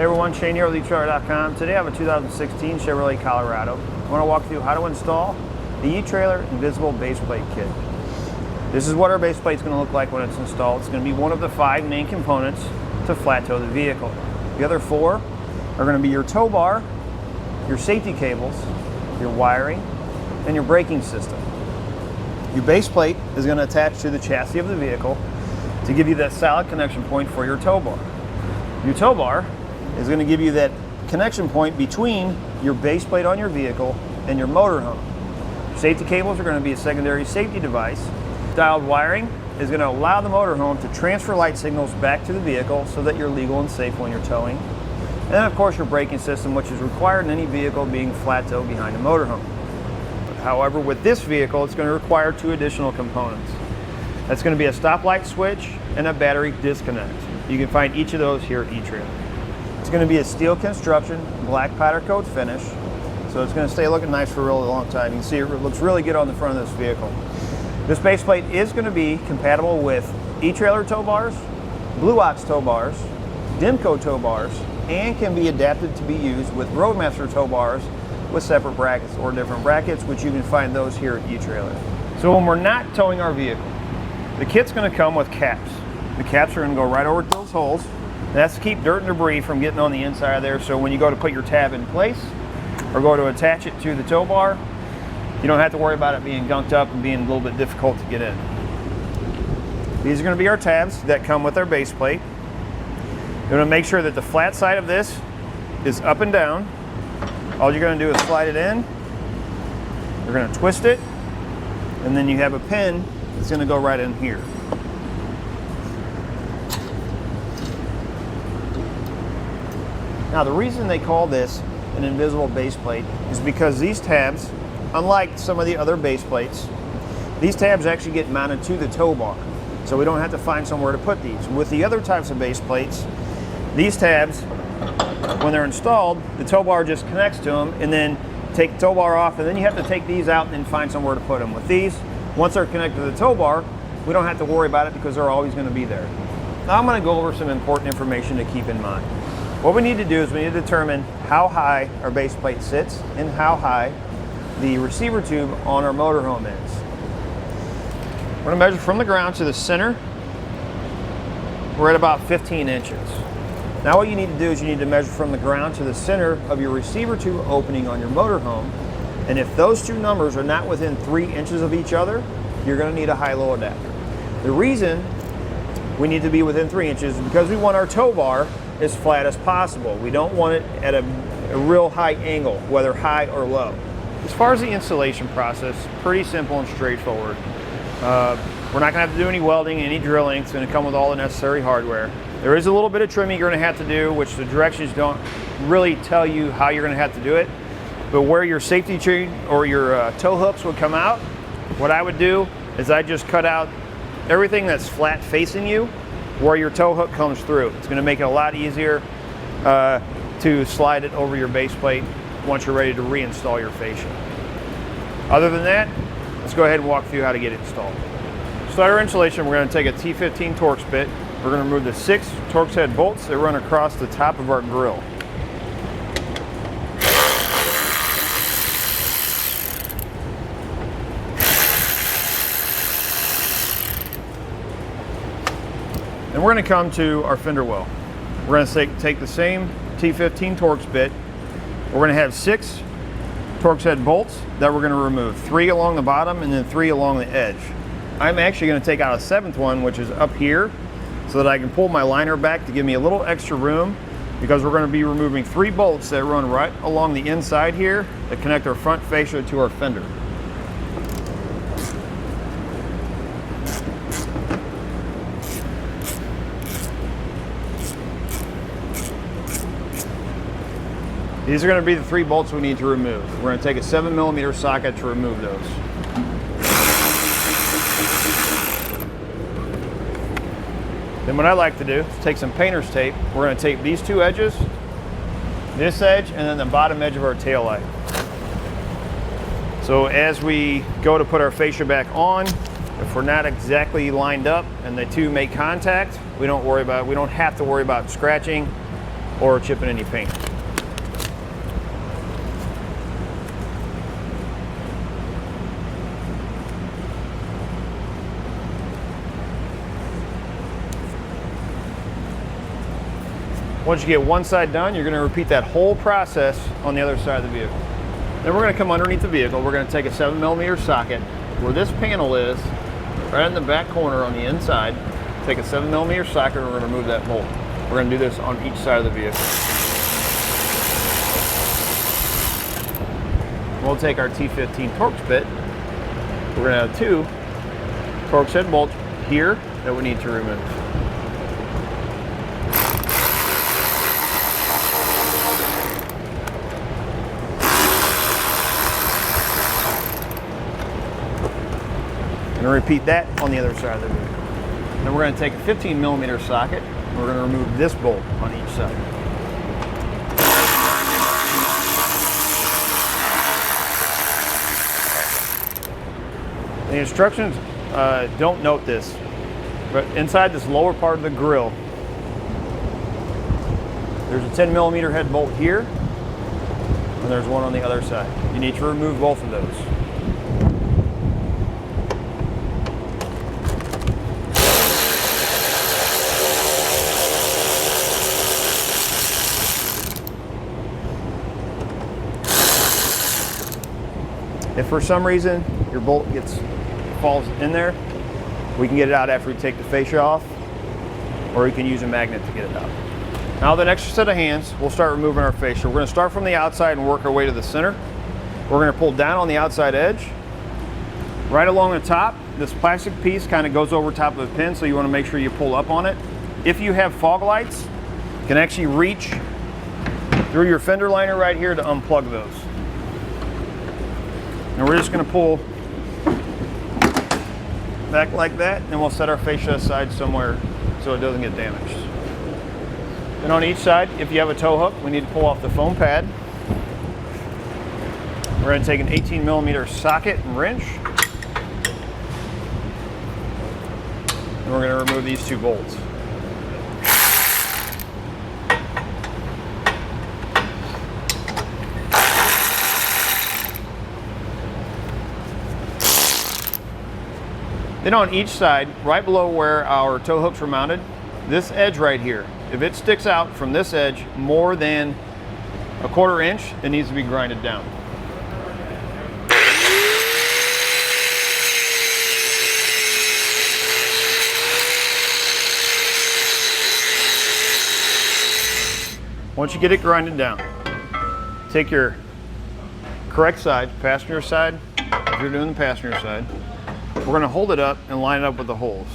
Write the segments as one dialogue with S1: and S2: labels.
S1: Hey everyone, Shane here with etrailer.com. Today I have a 2016 Chevrolet Colorado. I want to walk through how to install the etrailer invisible base plate kit. This is what our base plate is going to look like when it's installed. It's going to be one of the 5 main components to flat tow the vehicle. The other 4 are going to be your tow bar, your safety cables, your wiring, and your braking system. Your base plate is going to attach to the chassis of the vehicle to give you that solid connection point for your tow bar. Your tow bar is going to give you that connection point between your base plate on your vehicle and your motorhome. Safety cables are going to be a secondary safety device. Dialed wiring is going to allow the motorhome to transfer light signals back to the vehicle so that you're legal and safe when you're towing. And then of course your braking system, which is required in any vehicle being flat tow behind a motorhome. However, with this vehicle, it's going to require 2 additional components. That's going to be a stoplight switch and a battery disconnect. You can find each of those here at etrailer. It's going to be a steel construction, black powder coat finish, so it's going to stay looking nice for a really long time. You can see it looks really good on the front of this vehicle. This base plate is going to be compatible with etrailer tow bars, Blue Ox tow bars, Dimco tow bars, and can be adapted to be used with Roadmaster tow bars with separate brackets or different brackets, which you can find those here at etrailer. So when we're not towing our vehicle, the kit's going to come with caps. The caps are going to go right over those holes. That's to keep dirt and debris from getting on the inside of there, so when you go to put your tab in place or go to attach it to the tow bar, you don't have to worry about it being gunked up and being a little bit difficult to get in. These are going to be our tabs that come with our base plate. You're going to make sure that the flat side of this is up and down. All you're going to do is slide it in, you're going to twist it, and then you have a pin that's going to go right in here. Now the reason they call this an invisible base plate is because these tabs, unlike some of the other base plates, these tabs actually get mounted to the tow bar. So we don't have to find somewhere to put these. With the other types of base plates, these tabs, when they're installed, the tow bar just connects to them, and then take the tow bar off, and then you have to take these out and then find somewhere to put them. With these, once they're connected to the tow bar, we don't have to worry about it because they're always going to be there. Now I'm going to go over some important information to keep in mind. What we need to do is we need to determine how high our base plate sits and how high the receiver tube on our motorhome is. We're going to measure from the ground to the center. We're at about 15 inches. Now what you need to do is you need to measure from the ground to the center of your receiver tube opening on your motorhome. And if those 2 numbers are not within 3 inches of each other, you're going to need a high-low adapter. The reason we need to be within 3 inches is because we want our tow bar as flat as possible. We don't want it at a real high angle, whether high or low. As far as the installation process, pretty simple and straightforward. We're not going to have to do any welding, any drilling. It's going to come with all the necessary hardware. There is a little bit of trimming you're going to have to do, which the directions don't really tell you how you're going to have to do it. But where your safety chain or your tow hooks would come out, what I would do is I just cut out everything that's flat facing you where your tow hook comes through. It's going to make it a lot easier to slide it over your base plate once you're ready to reinstall your fascia. Other than that, let's go ahead and walk through how to get it installed. To start our installation, we're going to take a T15 Torx bit. We're going to remove the 6 Torx head bolts that run across the top of our grill. And we're going to come to our fender well. We're going to take the same T15 Torx bit. We're going to have 6 Torx head bolts that we're going to remove. 3 along the bottom and then 3 along the edge. I'm actually going to take out a 7th one, which is up here, so that I can pull my liner back to give me a little extra room, because we're going to be removing 3 bolts that run right along the inside here that connect our front fascia to our fender. These are going to be the 3 bolts we need to remove. We're going to take a 7mm socket to remove those. Then what I like to do is take some painter's tape. We're going to tape these 2 edges, this edge, and then the bottom edge of our tail light. So as we go to put our fascia back on, if we're not exactly lined up and the 2 make contact, we don't have to worry about scratching or chipping any paint. Once you get one side done, you're going to repeat that whole process on the other side of the vehicle. Then we're going to come underneath the vehicle. We're going to take a 7mm socket where this panel is, right in the back corner on the inside. Take a 7mm socket and we're going to remove that bolt. We're going to do this on each side of the vehicle. We'll take our T15 Torx bit. We're going to have 2 Torx head bolts here that we need to remove. And repeat that on the other side of the vehicle. Then we're going to take a 15mm socket and we're going to remove this bolt on each side. The instructions don't note this, but inside this lower part of the grill, there's a 10mm head bolt here, and there's one on the other side. You need to remove both of those. If for some reason your bolt falls in there, we can get it out after we take the fascia off, or you can use a magnet to get it out. Now with an extra set of hands, we'll start removing our fascia. We're going to start from the outside and work our way to the center. We're going to pull down on the outside edge. Right along the top, this plastic piece kind of goes over top of the pin, so you want to make sure you pull up on it. If you have fog lights, you can actually reach through your fender liner right here to unplug those. And we're just going to pull back like that, and we'll set our fascia aside somewhere so it doesn't get damaged. Then on each side, if you have a tow hook, we need to pull off the foam pad. We're going to take an 18mm socket and wrench. And we're going to remove these 2 bolts. Then on each side, right below where our tow hooks were mounted, this edge right here, if it sticks out from this edge more than a 1/4 inch, it needs to be grinded down. Once you get it grinded down, take your correct side, passenger side, if you're doing the passenger side, we're going to hold it up and line it up with the holes.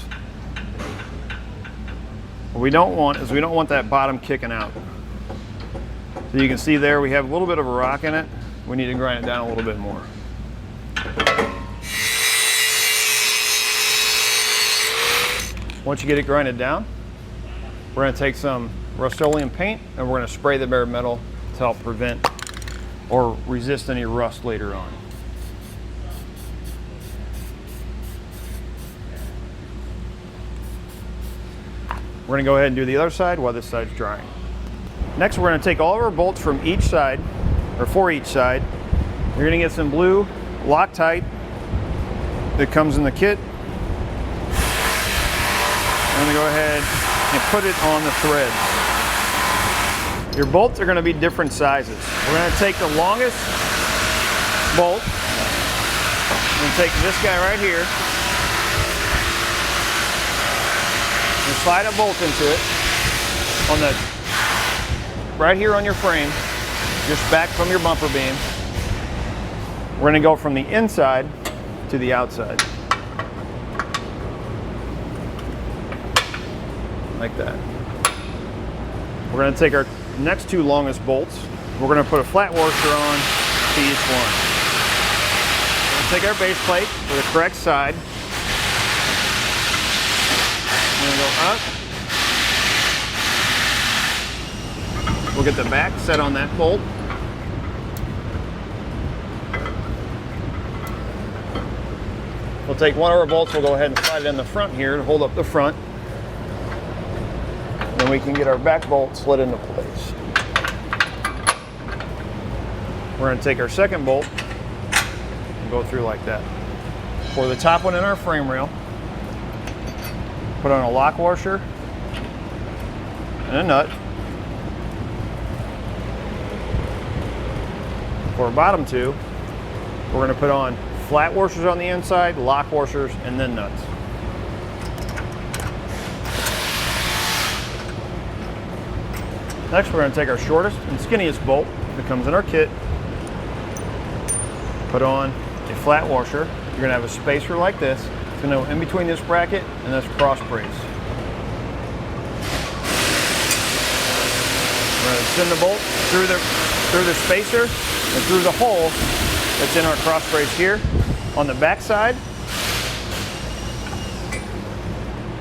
S1: What we don't want is we don't want that bottom kicking out. So you can see there we have a little bit of a rock in it. We need to grind it down a little bit more. Once you get it grinded down, we're going to take some Rust-Oleum paint and we're going to spray the bare metal to help prevent or resist any rust later on. We're going to go ahead and do the other side while this side's drying. Next, we're going to take all of our bolts from each side, or for each side. You're going to get some blue Loctite that comes in the kit. I'm going to go ahead and put it on the threads. Your bolts are going to be different sizes. We're going to take the longest bolt and take this guy right here and slide a bolt into it on the right here on your frame, just back from your bumper beam. We're going to go from the inside to the outside, like that. We're going to take our next 2 longest bolts. We're going to put a flat washer on to each one. We're going to take our base plate to the correct side. We're going to go up. We'll get the back set on that bolt. We'll take one of our bolts, we'll go ahead and slide it in the front here to hold up the front. then we can get our back bolt slid into place. We're going to take our second bolt and go through like that. For the top one in our frame rail, put on a lock washer and a nut. For our bottom two, we're going to put on flat washers on the inside, lock washers, and then nuts. Next, we're going to take our shortest and skinniest bolt that comes in our kit, put on a flat washer. You're going to have a spacer like this. It's going to go in between this bracket and this cross brace. We're going to send the bolt through the spacer and through the hole that's in our cross brace here. On the back side,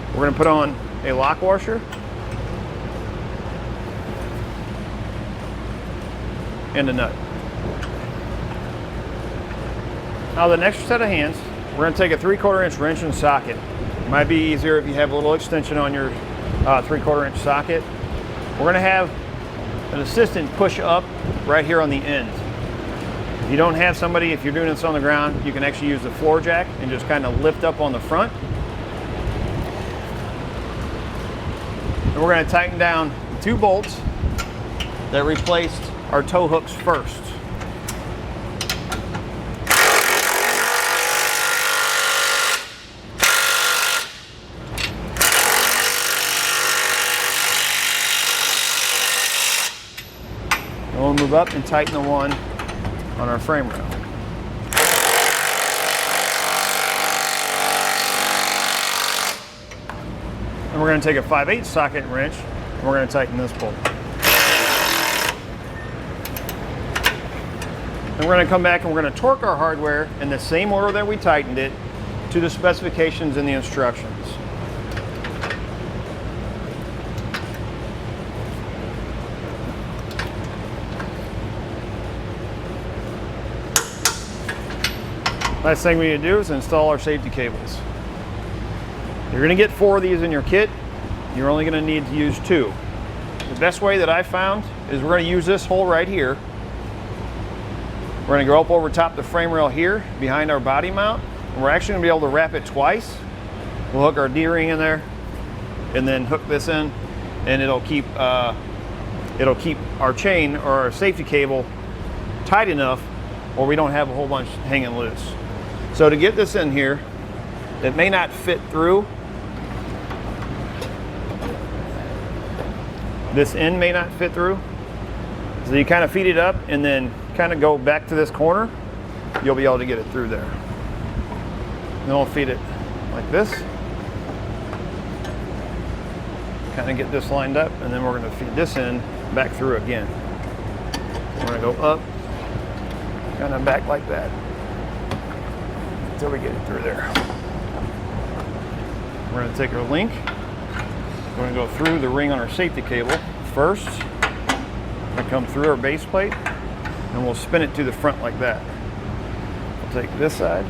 S1: we're going to put on a lock washer and a nut. Now the next set of hands, we're going to take a 3/4 inch wrench and socket. It might be easier if you have a little extension on your 3/4 inch socket. We're going to have an assistant push up right here on the end. If you don't have somebody, if you're doing this on the ground, you can actually use the floor jack and just kind of lift up on the front. And we're going to tighten down the 2 bolts that replaced our tow hooks first. And we'll move up and tighten the one on our frame rail. And we're going to take a 5/8 socket wrench and we're going to tighten this bolt. And we're going to come back and we're going to torque our hardware in the same order that we tightened it to the specifications in the instructions. Last thing we need to do is install our safety cables. You're going to get 4 of these in your kit. You're only going to need to use 2. The best way that I found is we're going to use this hole right here. We're going to go up over top the frame rail here behind our body mount. And we're actually going to be able to wrap it twice. We'll hook our D-ring in there and then hook this in, and it'll keep our chain or our safety cable tight enough or we don't have a whole bunch hanging loose. So to get this in here, it may not fit through. This end may not fit through. So you kind of feed it up and then kind of go back to this corner. You'll be able to get it through there. Then we'll feed it like this. Kind of get this lined up, and then we're going to feed this in back through again. We're going to go up, kind of back like that until we get it through there. We're going to take our link. We're going to go through the ring on our safety cable first. We're going to come through our base plate, and we'll spin it to the front like that. We'll take this side,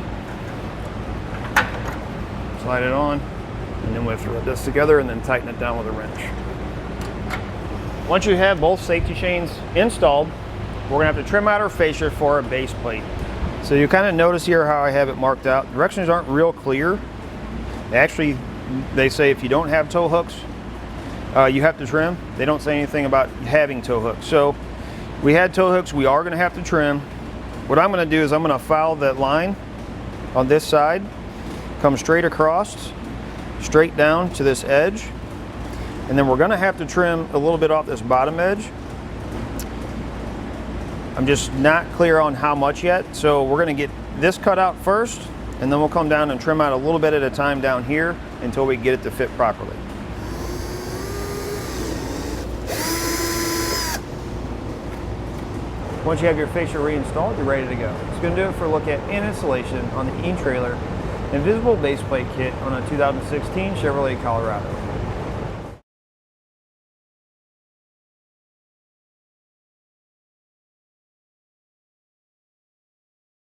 S1: slide it on, and then we'll thread this together and then tighten it down with a wrench. Once you have both safety chains installed, we're going to have to trim out our fascia for our base plate. So you kind of notice here how I have it marked out. Directions aren't real clear. Actually, they say if you don't have tow hooks, you have to trim. They don't say anything about having tow hooks. So we had tow hooks, we are going to have to trim. What I'm going to do is I'm going to follow that line on this side, come straight across, straight down to this edge, and then we're going to have to trim a little bit off this bottom edge. I'm just not clear on how much yet, so we're going to get this cut out first, and then we'll come down and trim out a little bit at a time down here until we get it to fit properly. Once you have your fascia reinstalled, you're ready to go. It's going to do it for a look at and installation on the etrailer Invisible Base Plate Kit on a 2016 Chevrolet Colorado.